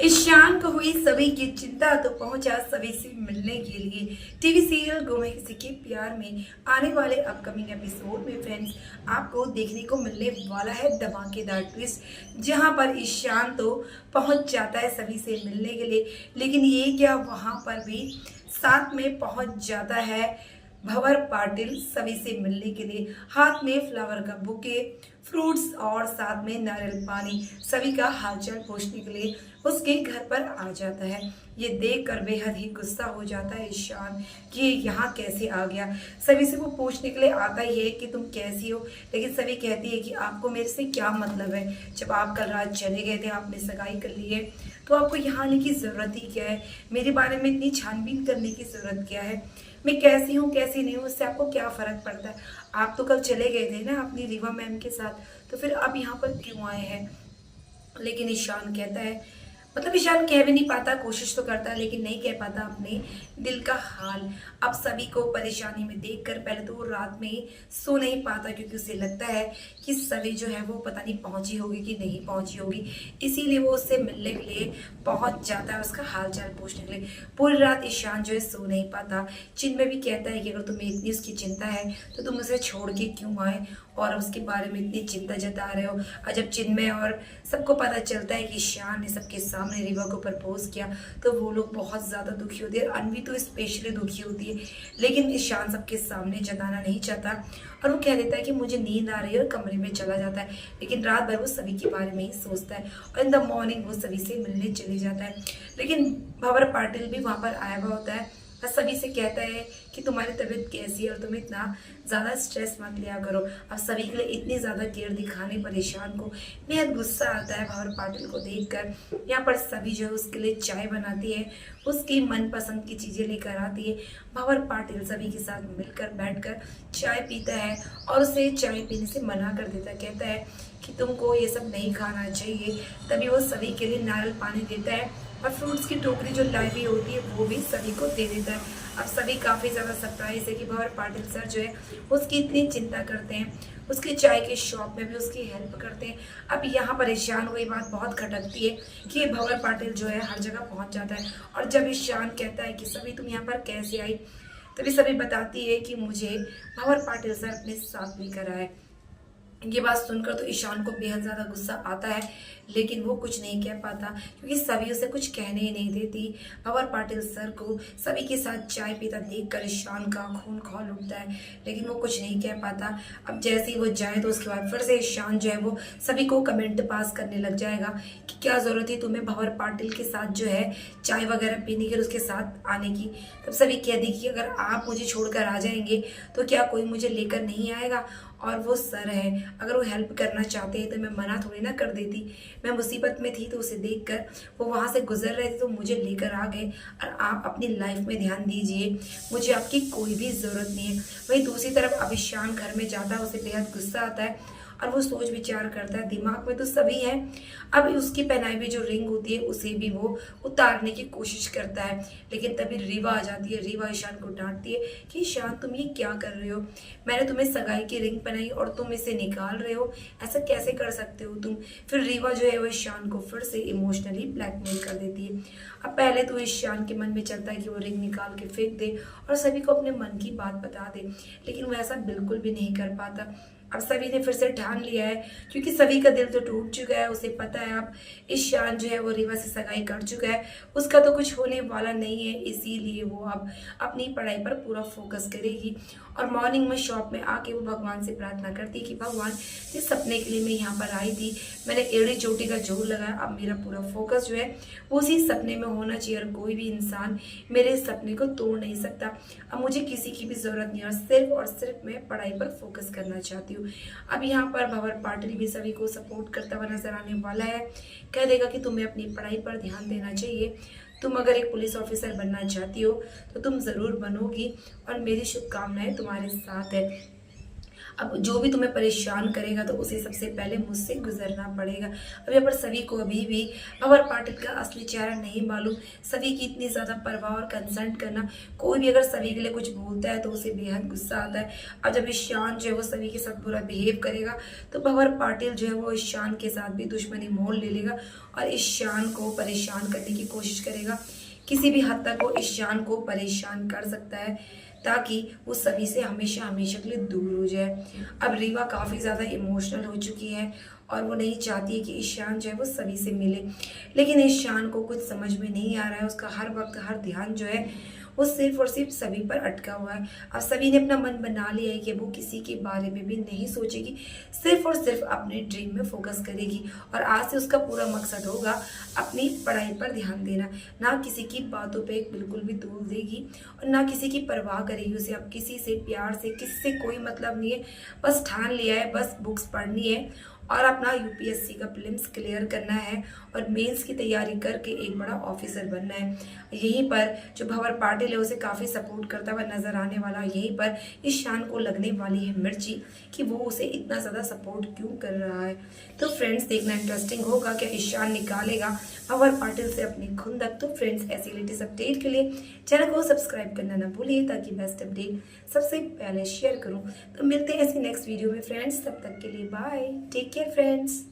ईशान को हुई सभी की चिंता तो पहुंचा सभी से मिलने के लिए। टीवी सीरियल गुम है किसी के प्यार में आने वाले अपकमिंग एपिसोड में फ्रेंड्स आपको देखने को मिलने वाला है धमाकेदार ट्विस्ट, जहां पर ईशान तो पहुंच जाता है सभी से मिलने के लिए, लेकिन ये क्या वहां पर भी साथ में पहुंच जाता है भंवर पाटिल सभी से मिलने के लिए। हाथ में फ्लावर का बुके, फ्रूट्स और साथ में नारियल पानी, सभी का हालचाल पूछने के लिए उसके घर पर आ जाता है। ये देखकर बेहद ही गुस्सा हो जाता है ईशान कि ये यहाँ कैसे आ गया। सभी से वो पूछने के लिए आता ही है कि तुम कैसी हो, लेकिन सभी कहती है कि आपको मेरे से क्या मतलब है। जब आप कल रात चले गए थे, आपने सगाई कर ली है, तो आपको यहाँ आने की ज़रूरत ही क्या है। मेरे बारे में इतनी छानबीन करने की ज़रूरत क्या है। मैं कैसी हूँ कैसी नहीं हूँ उससे आपको क्या फ़र्क पड़ता है। आप तो कल चले गए थे ना अपनी रीवा मैम के साथ, तो फिर अब यहाँ पर क्यों आए हैं। लेकिन ईशान कहता है, मतलब ईशान कह भी नहीं पाता, कोशिश तो करता है लेकिन नहीं कह पाता अपने दिल का हाल। अब सभी को परेशानी में देखकर पहले तो वो रात में ही सो नहीं पाता, क्योंकि उसे लगता है कि सभी जो है वो पता नहीं पहुंची होगी कि नहीं पहुंची होगी। इसीलिए वो उससे मिलने के लिए पहुंच जाता है, उसका हाल चाल पूछने के लिए। पूरी रात ईशान जो है सो नहीं पाता। चिन्मय भी कहता है कि अगर तुम्हें इतनी उसकी चिंता है तो तुम उसे छोड़ के क्यों आए और उसके बारे में इतनी चिंता जता रहे हो। और जब चिन्मय और सबको पता चलता है कि ईशान ने सबके सामने रीवा को प्रपोज किया, तो वो लोग बहुत ज़्यादा दुखी होती है। अनवी तो स्पेशली दुखी होती है, लेकिन ईशान सबके सामने जताना नहीं चाहता और वो कह देता है कि मुझे नींद आ रही है और कमरे में चला जाता है। लेकिन रात भर वो सभी के बारे में ही सोचता है और इन द मॉर्निंग वो सभी से मिलने चले जाता है। लेकिन भंवर पाटिल भी वहाँ पर आया हुआ होता है और सभी से कहता है कि तुम्हारी तबीयत कैसी है और तुम इतना ज़्यादा स्ट्रेस मत लिया करो। अब सभी के लिए इतनी ज़्यादा केयर दिखाने पर ईशान को बेहद गुस्सा आता है भंवर पाटिल को देखकर। यहाँ पर सभी जो है उसके लिए चाय बनाती है, उसकी मनपसंद की चीज़ें लेकर आती है। भंवर पाटिल सभी के साथ मिलकर बैठकर चाय पीता है और उसे चाय पीने से मना कर देता है। कहता है कि तुमको ये सब नहीं खाना चाहिए। तभी वो सभी के लिए नारियल पानी देता है और फ्रूट्स की टोकरी जो लाई हुई होती है वो भी सभी को दे देता है। अब सभी काफ़ी ज़्यादा सरप्राइज है कि भंवर पाटिल सर जो है उसकी इतनी चिंता करते हैं, उसके चाय के शॉप में भी उसकी हेल्प करते हैं। अब यहाँ पर ईशान को ये बात बहुत खटकती है कि भंवर पाटिल जो है हर जगह पहुँच जाता है। और जब ईशान कहता है कि सभी तुम यहाँ पर कैसे आई, तभी सभी बताती है कि मुझे भंवर पाटिल सर अपने साथ लेकर आए। ये बात सुनकर तो ईशान को बेहद ज़्यादा गुस्सा आता है, लेकिन वो कुछ नहीं कह पाता क्योंकि सभी उसे कुछ कहने ही नहीं देती। भंवर पाटिल सर को सभी के साथ चाय पीता देखकर ईशान का खून खौल उठता है, लेकिन वो कुछ नहीं कह पाता। अब जैसे ही वो जाए तो उसके बाद फिर से ईशान जो है वो सभी को कमेंट पास करने लग जाएगा कि क्या ज़रूरत है तुम्हें भंवर पाटिल के साथ जो है चाय वगैरह पीने की, उसके साथ आने की। तब सभी कह दी कि अगर आप मुझे छोड़कर आ जाएंगे तो क्या कोई मुझे लेकर नहीं आएगा। और वो सर है, अगर वो हेल्प करना चाहते हैं तो मैं मना थोड़ी ना कर देती। मैं मुसीबत में थी तो उसे देखकर वो वहाँ से गुजर रहे थे तो मुझे लेकर आ गए। और आप अपनी लाइफ में ध्यान दीजिए, मुझे आपकी कोई भी ज़रूरत नहीं है। वहीं दूसरी तरफ अब ईशान घर में जाता है, उसे बेहद गुस्सा आता है और वो सोच विचार करता है, दिमाग में तो सभी है। अब उसकी पहनाई हुई जो रिंग होती है उसे भी वो उतारने की कोशिश करता है, लेकिन तभी रीवा आ जाती है। रीवा ईशान को डांटती है कि ईशान तुम ये क्या कर रहे हो, मैंने तुम्हें सगाई की रिंग पहनाई और तुम इसे निकाल रहे हो, ऐसा कैसे कर सकते हो तुम। फिर रीवा जो है वो ईशान को फिर से इमोशनली ब्लैकमेल कर देती है। अब पहले तो ईशान के मन में चलता है कि वो रिंग निकाल के फेंक दे और सभी को अपने मन की बात बता दे, लेकिन वो ऐसा बिल्कुल भी नहीं कर पाता। अब सभी ने फिर से ठान लिया है, क्योंकि सभी का दिल तो टूट चुका है। उसे पता है अब ईशान जो है वो रीवा से सगाई कर चुका है, उसका तो कुछ होने वाला नहीं है। इसीलिए वो अब अपनी पढ़ाई पर पूरा फोकस करेगी। और मॉर्निंग में शॉप में आके वो भगवान से प्रार्थना करती कि भगवान, जिस सपने के लिए मैं यहाँ पर आई थी, मैंने एड़ी चोटी का जोर लगाया, अब मेरा पूरा फोकस जो है वो उसी सपने में होना चाहिए और कोई भी इंसान मेरे सपने को तोड़ नहीं सकता। अब मुझे किसी की भी ज़रूरत नहीं और सिर्फ मैं पढ़ाई पर फोकस करना चाहती हूँ। अब यहाँ पर भंवर पाटिल भी सभी को सपोर्ट करता हुआ नजर आने वाला है। कह देगा कि तुम्हें अपनी पढ़ाई पर ध्यान देना चाहिए, तुम अगर एक पुलिस ऑफिसर बनना चाहती हो तो तुम ज़रूर बनोगी और मेरी शुभकामनाएं तुम्हारे साथ है। अब जो भी तुम्हें परेशान करेगा तो उसे सबसे पहले मुझसे गुजरना पड़ेगा। अब यहाँ पर सभी को अभी भी अमर पाटिल का असली चेहरा नहीं मालूम। सभी की इतनी ज़्यादा परवाह और कंसर्न करना, कोई भी अगर सभी के लिए कुछ बोलता है तो उसे बेहद गुस्सा आता है। अब जब ईशान जो है वो सभी के साथ बुरा बिहेव करेगा तो भंवर पाटिल जो है वो ईशान के साथ भी दुश्मनी मोल ले लेगा और ईशान को परेशान करने की कोशिश करेगा। किसी भी हद तक वो ईशान को परेशान कर सकता है ताकि वो सभी से हमेशा हमेशा के लिए दूर हो जाए। अब रीवा काफ़ी ज़्यादा इमोशनल हो चुकी है और वो नहीं चाहती है कि ईशान जो है वो सभी से मिले, लेकिन ईशान को कुछ समझ में नहीं आ रहा है। उसका हर वक्त हर ध्यान जो है वो सिर्फ और सिर्फ सभी पर अटका हुआ है। अब सभी ने अपना मन बना लिया है कि वो किसी के बारे में भी नहीं सोचेगी, सिर्फ और सिर्फ अपने ड्रीम में फोकस करेगी और आज से उसका पूरा मकसद होगा अपनी पढ़ाई पर ध्यान देना। ना किसी की बातों पे बिल्कुल भी दूर देगी और ना किसी की परवाह करेगी। उसे अब किसी से प्यार से किसी से कोई मतलब नहीं है, बस ठान लिया है, बस बुक्स पढ़नी है और अपना यूपीएससी का प्रीलिम्स क्लियर करना है और मेंस की तैयारी करके एक बड़ा ऑफिसर बनना है। यहीं पर जो भंवर पाटिल है उसे काफ़ी सपोर्ट करता हुआ नजर आने वाला, यहीं पर ईशान को लगने वाली है मिर्ची कि वो उसे इतना ज़्यादा सपोर्ट क्यों कर रहा है। तो फ्रेंड्स देखना इंटरेस्टिंग होगा कि ईशान निकालेगा भंवर पाटिल से अपनी खुंदक। तो फ्रेंड्स ऐसी लेटेस्ट अपडेट के लिए चैनल को सब्सक्राइब करना ना भूलिए ताकि बेस्ट अपडेट सबसे पहले शेयर करूँ। तो मिलते हैं ऐसी नेक्स्ट वीडियो में फ्रेंड्स, तब तक के लिए बाय, टेक केयर फ्रेंड्स।